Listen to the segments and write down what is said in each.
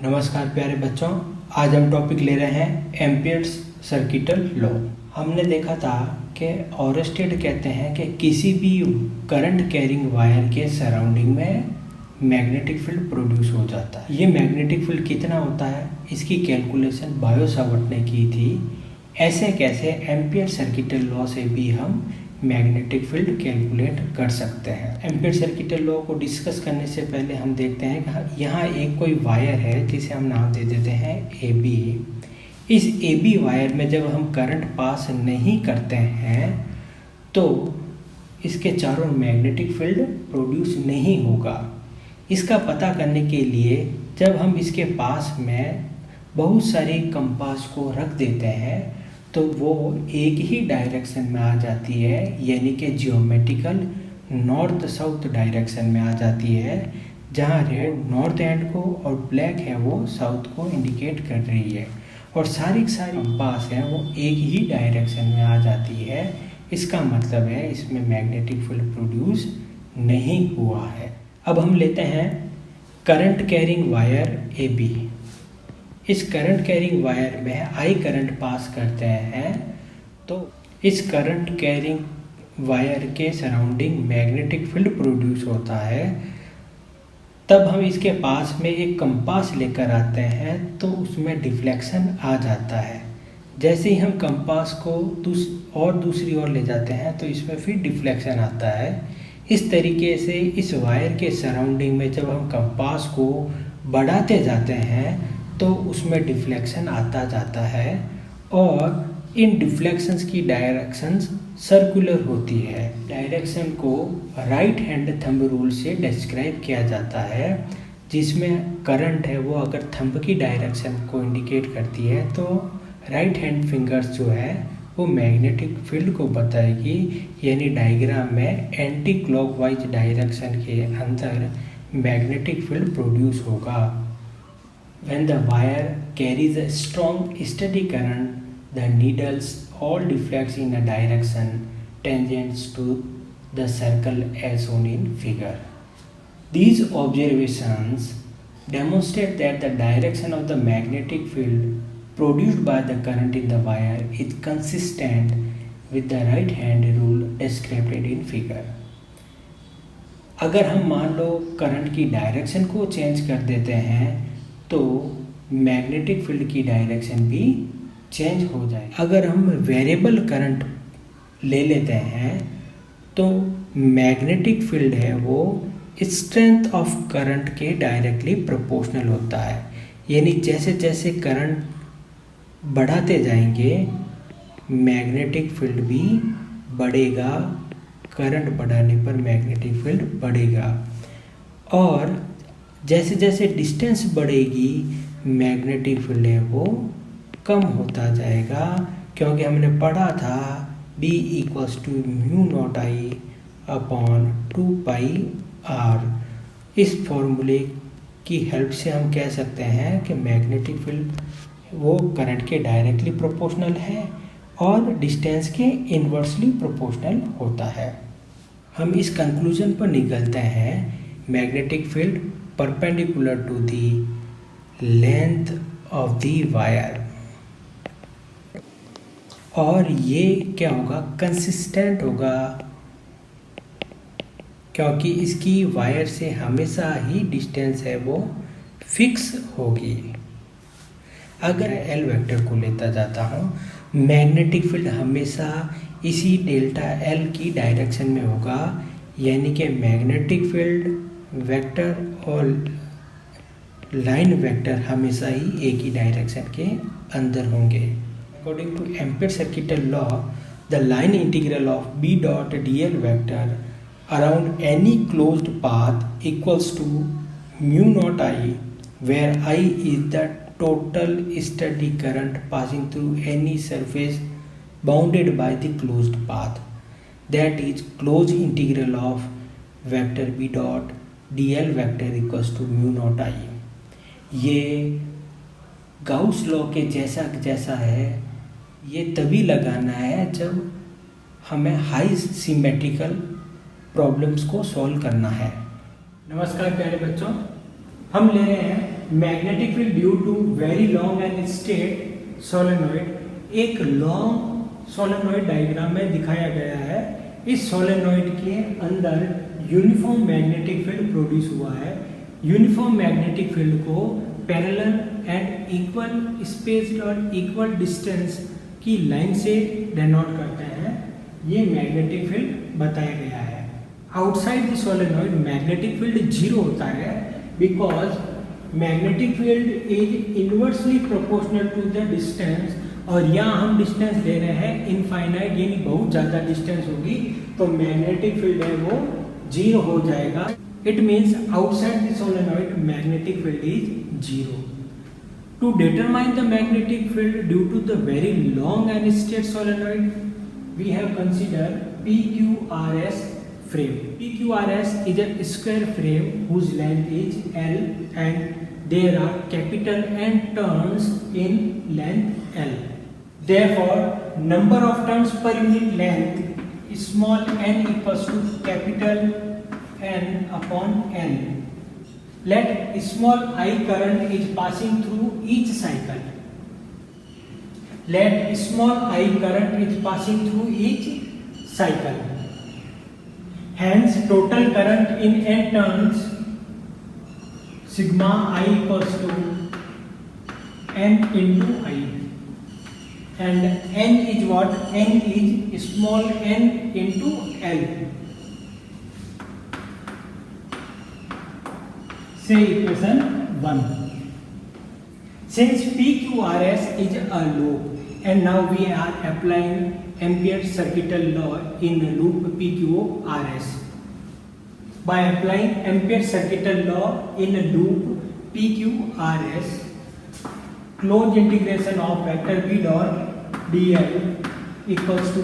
नमस्कार प्यारे बच्चों, आज हम टॉपिक ले रहे हैं एम्पियर्स सर्किटल लॉ। हमने देखा था कि ओरस्टेड कहते हैं कि किसी भी करंट कैरिंग वायर के सराउंडिंग में मैग्नेटिक फील्ड प्रोड्यूस हो जाता है। ये मैग्नेटिक फील्ड कितना होता है, इसकी कैलकुलेशन बायो सावर्ट ने की थी। ऐसे कैसे एम्पियर सर्किटल लॉ से भी हम मैग्नेटिक फील्ड कैलकुलेट कर सकते हैं। एम्पियर सर्किटल लॉ को डिस्कस करने से पहले हम देखते हैं कि यहाँ एक कोई वायर है जिसे हम नाम दे देते हैं ए बी। इस ए बी वायर में जब हम करंट पास नहीं करते हैं तो इसके चारों मैग्नेटिक फील्ड प्रोड्यूस नहीं होगा। इसका पता करने के लिए जब हम इसके पास में बहुत सारे कंपास को रख देते हैं तो वो एक ही डायरेक्शन में आ जाती है, यानी कि जियोमेट्रिकल नॉर्थ साउथ डायरेक्शन में आ जाती है। जहाँ रेड नॉर्थ एंड को और ब्लैक है वो साउथ को इंडिकेट कर रही है, और सारी कंपास है वो एक ही डायरेक्शन में आ जाती है। इसका मतलब है इसमें मैग्नेटिक फील्ड प्रोड्यूस नहीं हुआ है। अब हम लेते हैं current carrying wire A B. इस करंट कैरिंग वायर में आई करंट पास करते हैं तो इस करंट कैरिंग वायर के सराउंडिंग मैग्नेटिक फील्ड प्रोड्यूस होता है। तब हम इसके पास में एक कंपास लेकर आते हैं तो उसमें डिफ्लेक्शन आ जाता है। जैसे ही हम कंपास को दूसरी ओर ले जाते हैं तो इसमें फिर डिफ्लेक्शन आता है। इस तरीके से इस वायर के सराउंडिंग में जब हम कंपास को बढ़ाते जाते हैं तो उसमें डिफ्लेक्शन आता जाता है, और इन डिफ्लेक्शंस की डायरेक्शंस सर्कुलर होती है। डायरेक्शन को राइट हैंड थंब रूल से डिस्क्राइब किया जाता है, जिसमें करंट है वो अगर थंब की डायरेक्शन को इंडिकेट करती है तो राइट हैंड फिंगर्स जो है वो मैग्नेटिक फील्ड को बताएगी। यानी डायग्राम में एंटी क्लॉकवाइज डायरेक्शन के अंदर मैग्नेटिक फील्ड प्रोड्यूस होगा। When the wire carries a strong steady current, the needles all deflects in a direction tangent to the circle as shown in figure. These observations demonstrate that the direction of the magnetic field produced by the current in the wire is consistent with the right hand rule described in figure. अगर हम मान लो current की direction को change कर देते हैं तो magnetic field की डायरेक्शन भी चेंज हो जाए। अगर हम वेरिएबल करंट ले लेते हैं तो मैग्नेटिक फील्ड है वो स्ट्रेंथ ऑफ करंट के डायरेक्टली प्रोपोर्शनल होता है। यानी जैसे जैसे करंट बढ़ाते जाएंगे मैग्नेटिक फील्ड भी बढ़ेगा। करंट बढ़ाने पर मैग्नेटिक फील्ड बढ़ेगा, और जैसे जैसे डिस्टेंस बढ़ेगी मैग्नेटिक फील्ड है वो कम होता जाएगा, क्योंकि हमने पढ़ा था B = μ0I अपॉन 2πr। इस फॉर्मूले की हेल्प से हम कह सकते हैं कि मैग्नेटिक फील्ड वो करंट के डायरेक्टली प्रोपोर्शनल है और डिस्टेंस के इन्वर्सली प्रोपोर्शनल होता है। हम इस कंक्लूजन पर निकलते हैं magnetic field perpendicular to the length of the wire, और ये क्या होगा, कंसिस्टेंट होगा, क्योंकि इसकी वायर से हमेशा ही डिस्टेंस है वो फिक्स होगी। अगर एल वेक्टर को लेता जाता हूँ, मैग्नेटिक फील्ड हमेशा इसी डेल्टा एल की डायरेक्शन में होगा, यानी कि मैग्नेटिक फील्ड वेक्टर और लाइन वेक्टर हमेशा ही एक ही डायरेक्शन के अंदर होंगे। According to Ampere circuital law, the line integral of B dot dl vector around any closed path equals to μ0I, where I is the total steady current passing through any surface bounded by the closed path, that is close integral of vector B dot dl vector equals to μ0I। ये Gauss law के जैसा है। ये तभी लगाना है जब हमें हाई सिमेट्रिकल प्रॉब्लम्स को सॉल्व करना है। नमस्कार प्यारे बच्चों, हम ले रहे हैं magnetic field due to very long and straight solenoid एक लॉन्ग सोलेनॉइड डायग्राम में दिखाया गया है। इस सोलेनॉइड के अंदर यूनिफॉर्म मैग्नेटिक फील्ड प्रोड्यूस हुआ है। यूनिफॉर्म मैग्नेटिक फील्ड को पैरेलल एंड इक्वल स्पेस और इक्वल डिस्टेंस की लाइन से डिनोट करते हैं। ये मैग्नेटिक फील्ड बताया गया है। Outside the solenoid magnetic field zero होता है because magnetic field is inversely proportional to the distance, और यहाँ हम डिस्टेंस ले रहे हैं इनफाइनाइट, यानी बहुत ज़्यादा डिस्टेंस होगी तो मैग्नेटिक फील्ड है वो जीरो हो जाएगा। It means outside the solenoid magnetic field is zero. To determine the magnetic field due to the very long and straight solenoid, we have considered PQRS frame. PQRS is a square frame whose length is L and there are capital N turns in length L. Therefore, number of turns per unit length is small n equals to capital N upon L. Let small I current is passing through each cycle. Let small I current is passing through each cycle. Hence, total current in n turns sigma I equals to n into I. And n is what? N is small n into L. Say equation 1. Since PQRS is a loop and now we are applying Ampere's circuital law in the loop PQRS. By applying Ampere's circuital law in the loop PQRS, closed integration of vector B dot dl equals to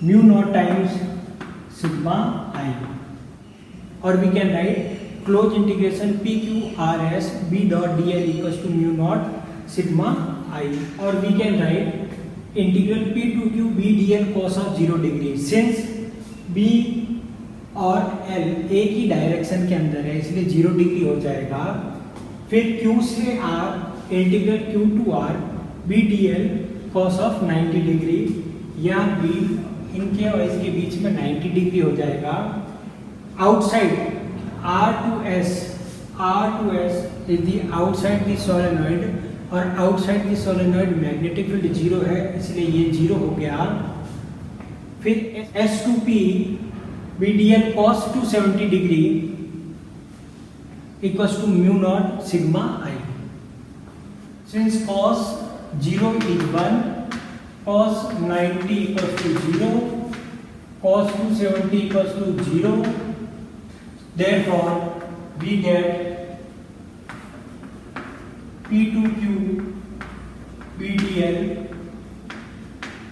mu naught times sigma I, or we can write closed integration PQRS B dot dl equals to mu naught sigma I, or we can write integral P to Q B dl cos of 0 degree. Since B और L एक ही direction के अंदर है इसलिए 0 degree हो जाएगा। फिर Q से R integral Q to R B dl cos of 90 degree, या B इनके और इसके बीच में 90 डिग्री हो जाएगा। Outside R to S is the outside the solenoid, और outside the solenoid magnetic field zero है इसलिए ये जीरो हो गया। फिर S to P B dl cos 270 degree equals to mu naught sigma I. Since cos 0 is 1, cos 90 equals to 0, cos 270 equals to 0. Therefore, we get P2Q B dl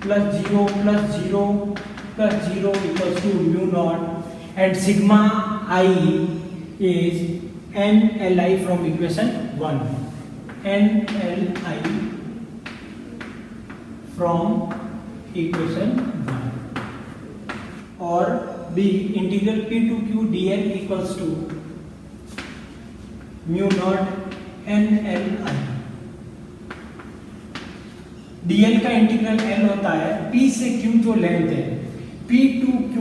plus 0 plus 0 plus 0 equals to mu naught, and sigma I is NLI from equation 1. NLI from equation 1. Or B integral P to Q dl equals to mu naught NLI. dl का integral L होता है P से Q जो length है, P to Q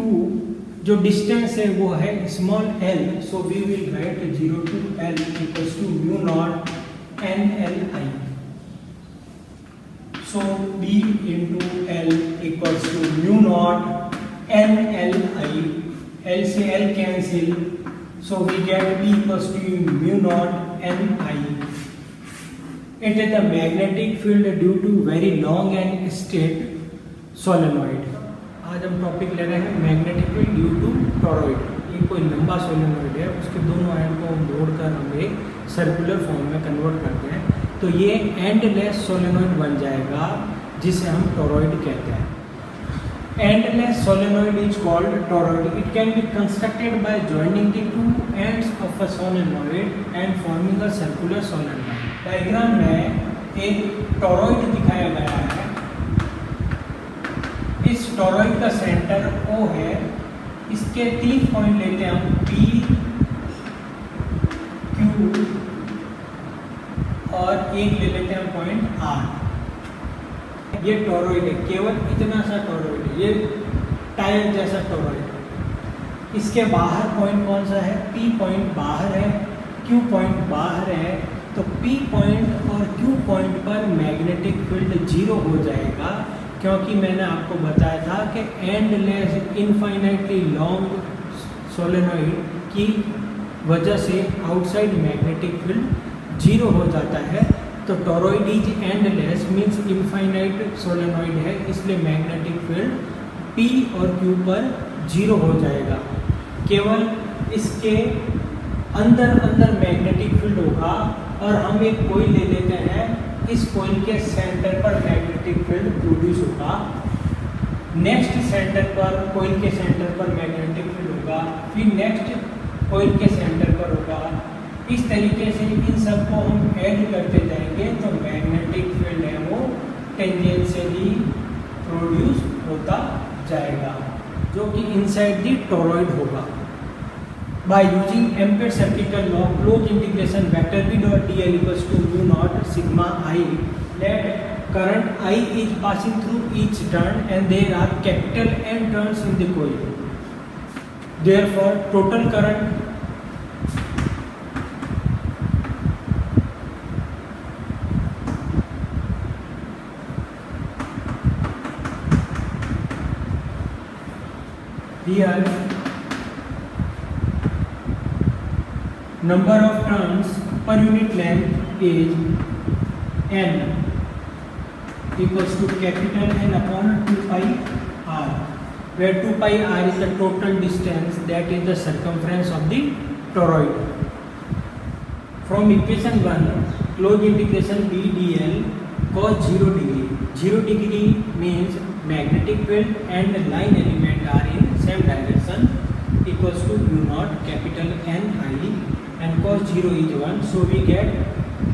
जो distance है वो है small l, so we will write 0 to L equals to mu naught NLI. So B into L equals to mu naught NLI. L से L cancel, so we get B equals to mu naught NI. It is the magnetic field due to very long and straight solenoid. आज हम topic ले रहे हैं magnetic field due to toroid. ये कोई लंबा solenoid है, उसके दोनों आयन को जोड़कर हम एक सर्कुलर फॉर्म में कन्वर्ट करते हैं तो ये एंडलेस सोलेनॉइड बन जाएगा जिसे हम टॉरॉइड कहते हैं। Endless solenoid is called toroid. It can be constructed by joining the two ends of a solenoid and forming a circular solenoid. Diagram में एक टॉरॉइड दिखाया गया है। इस टॉरॉइड का सेंटर O है, इसके 3 पॉइंट लेते हैं हम P, Q और एक ले लेते हैं पॉइंट आर। ये टोरॉइड है, केवल इतना सा टोरॉइड है, ये टायर जैसा टोरॉइड है। इसके बाहर पॉइंट कौन सा है? पी पॉइंट बाहर है, क्यू पॉइंट बाहर है। तो पी पॉइंट और क्यू पॉइंट पर मैग्नेटिक फील्ड 0 हो जाएगा, क्योंकि मैंने आपको बताया था कि एंडलेस इनफाइनाइटली लॉन्ग सोलेनॉइड की वजह से आउटसाइड मैग्नेटिक फील्ड 0 हो जाता है। तो toroid is endless means infinite solenoid है, इसलिए मैग्नेटिक फील्ड P और Q पर 0 हो जाएगा। केवल इसके अंदर मैग्नेटिक फील्ड होगा। और हम एक कॉइल ले लेते हैं, इस कॉइल के सेंटर पर मैग्नेटिक फील्ड प्रोड्यूस होगा, नेक्स्ट सेंटर पर कॉइल के सेंटर पर मैग्नेटिक फील्ड होगा, फिर नेक्स्ट कॉइल के सेंटर पर होगा। इस तरीके से इन सबको हम ऐड करते जाएंगे तो मैग्नेटिक फील्ड है वो टेंजेंशियली प्रोड्यूस होता जाएगा, जो कि इनसाइड दी टोरॉइड होगा। By using ampere circuital law, close integration vector B dot dl equals to mu naught sigma I, let current I is passing through each turn and there are capital N turns in the coil. Therefore, total current here number of turns per unit length is n equals to capital N upon 2 pi r, where 2 pi r is the total distance, that is the circumference of the toroid. From equation 1, closed integration B dl cos 0 degree. 0 degree means magnetic field and line element are in same direction, equals to mu naught capital N I, and cos 0 is 1, so we get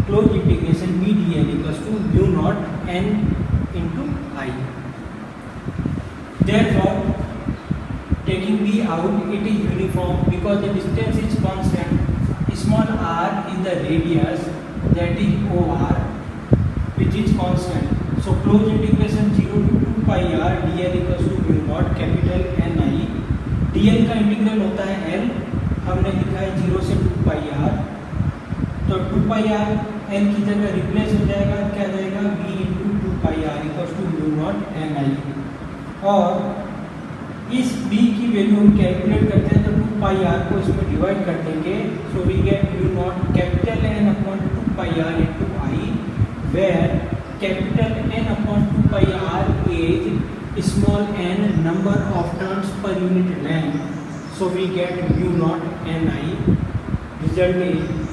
closed integration B dl equals to mu naught n into I. Therefore, taking B out, it is uniform because the distance is constant. Small r is the radius, that is OR, which is constant. So closed integration 0 to 2 pi r dl equals to mu naught capital N I. dl का integral होता है L, हमने लिखा है 0 से 2 pi r, तो 2 pi r L की जगह रिप्लेस हो जाएगा, क्या जाएगा B into 2 pi r equals to mu naught N I। और इस B की वैल्यू हम कैलकुलेट करते हैं तो 2 pi r को इसमें डिवाइड कर देंगे, so we get mu naught capital N upon 2 pi r into I, where capital N upon 2 pi r is small n number of turns per unit length, so we get mu naught Ni. Result is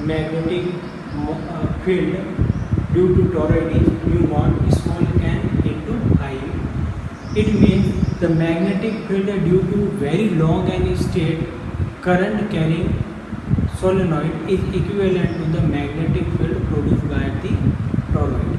magnetic field due to toroid is mu naught small n into I. It means the magnetic field due to very long and straight current carrying solenoid is equivalent to the magnetic field produced by the toroid.